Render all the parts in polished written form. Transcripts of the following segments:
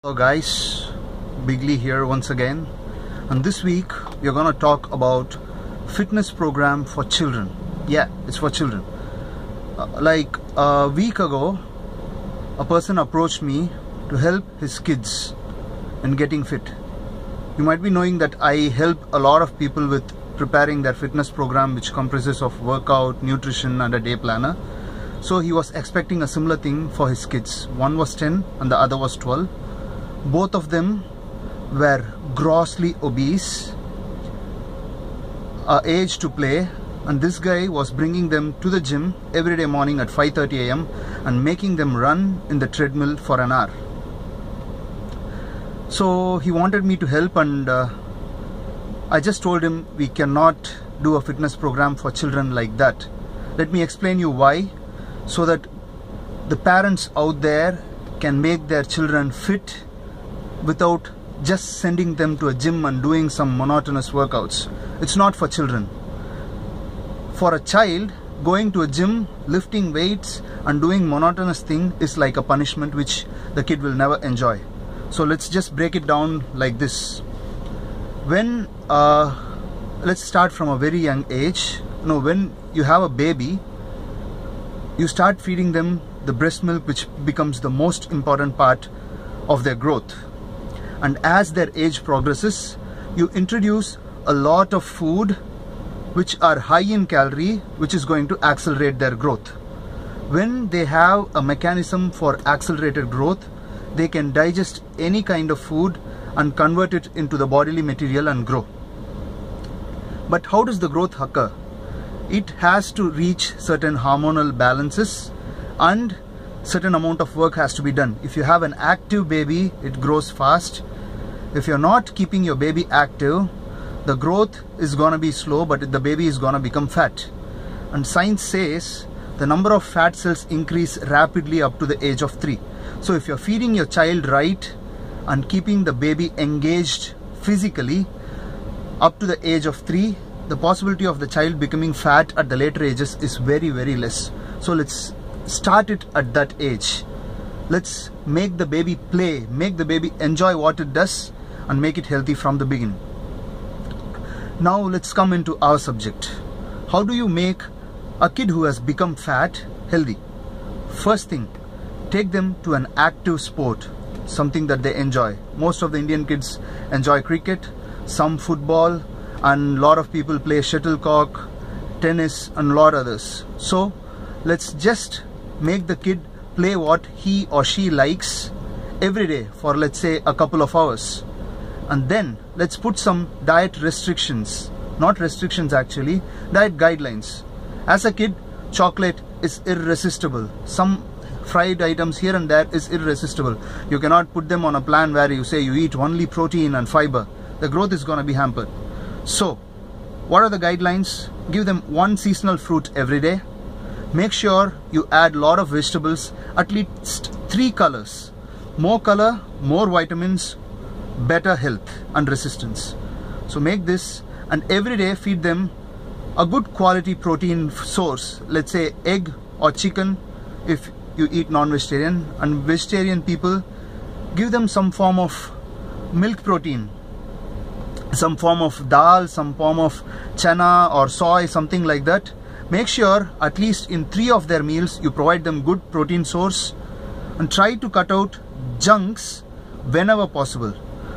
Hello guys, Biglee here once again, and this week we are going to talk about fitness program for children. Yeah, it's for children. Like a week ago, a person approached me to help his kids in getting fit. You might be knowing that I help a lot of people with preparing their fitness program, which comprises of workout, nutrition and a day planner. So he was expecting a similar thing for his kids. One was 10 and the other was 12. Both of them were grossly obese, age to play, and this guy was bringing them to the gym every day morning at 5:30 AM and making them run in the treadmill for an hour. So he wanted me to help, and I just told him we cannot do a fitness program for children like that. Let me explain you why, so that the parents out there can make their children fit without just sending them to a gym and doing some monotonous workouts. It's not for children. For a child, going to a gym, lifting weights and doing monotonous thing is like a punishment which the kid will never enjoy. So let's just break it down like this. When let's start from a very young age. When you have a baby, you start feeding them the breast milk, which becomes the most important part of their growth. And as their age progresses, you introduce a lot of food which are high in calorie, which is going to accelerate their growth. When they have a mechanism for accelerated growth, they can digest any kind of food and convert it into the bodily material and grow. But how does the growth occur? It has to reach certain hormonal balances, and certain amount of work has to be done. If you have an active baby, it grows fast. If you're not keeping your baby active, the growth is gonna be slow, but the baby is gonna become fat. And science says the number of fat cells increase rapidly up to the age of 3. So if you're feeding your child right and keeping the baby engaged physically up to the age of 3, the possibility of the child becoming fat at the later ages is very, very less. So let's start it at that age. Let's make the baby play, make the baby enjoy what it does, and make it healthy from the beginning. Now let's come into our subject. How do you make a kid who has become fat healthy? First thing, take them to an active sport, something that they enjoy. Most of the Indian kids enjoy cricket, some football, and a lot of people play shuttlecock, tennis and a lot others. So let's just make the kid play what he or she likes every day for, let's say, a couple of hours. And then let's put some diet restrictions, not restrictions actually, diet guidelines. As a kid, chocolate is irresistible. Some fried items here and there is irresistible. You cannot put them on a plan where you say you eat only protein and fiber. The growth is going to be hampered. So what are the guidelines? Give them one seasonal fruit every day. Make sure you add a lot of vegetables, at least 3 colors. More color, more vitamins, better health and resistance. So make this, and every day feed them a good quality protein source. Let's say egg or chicken if you eat non-vegetarian, and vegetarian people, give them some form of milk protein, some form of dal, some form of chana or soy, something like that. Make sure at least in 3 of their meals you provide them good protein source, and try to cut out junks whenever possible,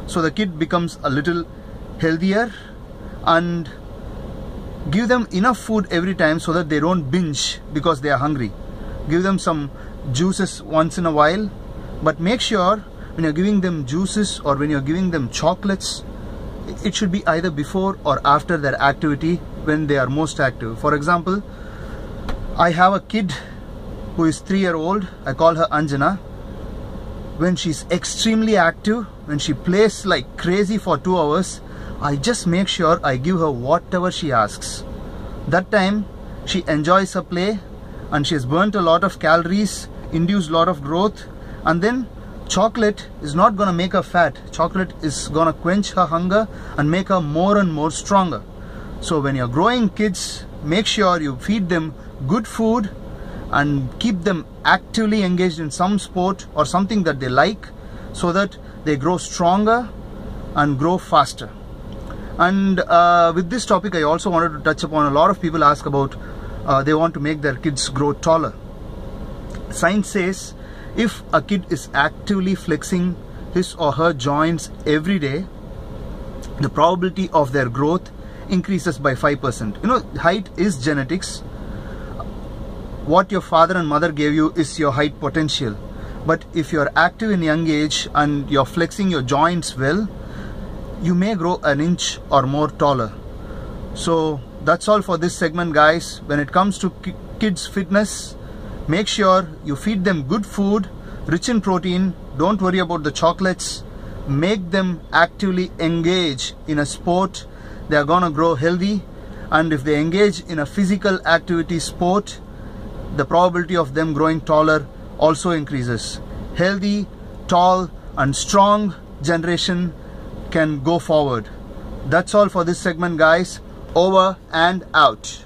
so the kid becomes a little healthier, and give them enough food every time so that they don't binge because they are hungry. Give them some juices once in a while, but make sure when you're giving them juices or when you're giving them chocolates, it should be either before or after their activity, when they are most active. For example, I have a kid who is 3-year-old. I call her Anjana. When she's extremely active, when she plays like crazy for 2 hours, I just make sure I give her whatever she asks. That time she enjoys her play, and she has burnt a lot of calories, induced a lot of growth, and then chocolate is not gonna make her fat. Chocolate is gonna quench her hunger and make her more and more stronger. So when you're growing kids, make sure you feed them good food and keep them actively engaged in some sport or something that they like, so that they grow stronger and grow faster. And with this topic, I also wanted to touch upon, a lot of people ask about they want to make their kids grow taller. Science says if a kid is actively flexing his or her joints every day, the probability of their growth increases by 5%. You know, height is genetics. What your father and mother gave you is your height potential. But if you're active in young age and you're flexing your joints well, you may grow an inch or more taller. So that's all for this segment, guys. When it comes to kids' fitness, make sure you feed them good food, rich in protein. Don't worry about the chocolates. Make them actively engage in a sport. They are gonna grow healthy. And if they engage in a physical activity sport, the probability of them growing taller also increases. Healthy, tall and strong generation can go forward. That's all for this segment, guys. Over and out.